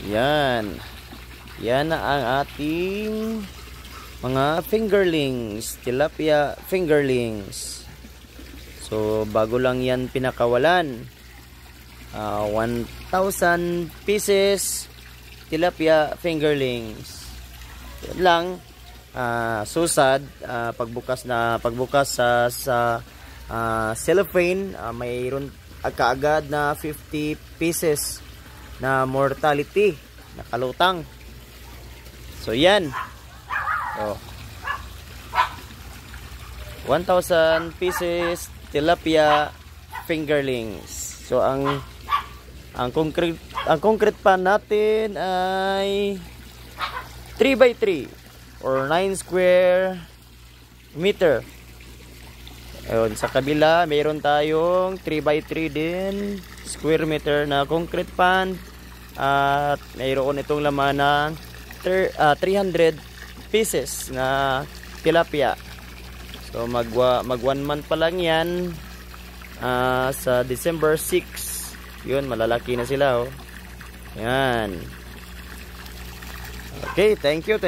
Yan. Yan na ang ating mga fingerlings. Tilapia fingerlings. So, bago lang yan pinakawalan. 1,000 pieces tilapia fingerlings. Yan lang. Susad. Pagbukas sa cellophane, mayroon kaagad na 50 pieces na mortality, nakalutang. So yan. So 1,000 pieces tilapia fingerlings. So ang concrete pan natin ay 3x3 or 9 square meter. Ayun, sa kabila mayroon tayong 3x3 din square meter na concrete pan at mayroon itong laman ng 300 pieces na tilapia. So mag 1 month pa lang yan. Sa December 6 yun, malalaki na sila, oh. Yan. Okay, thank you.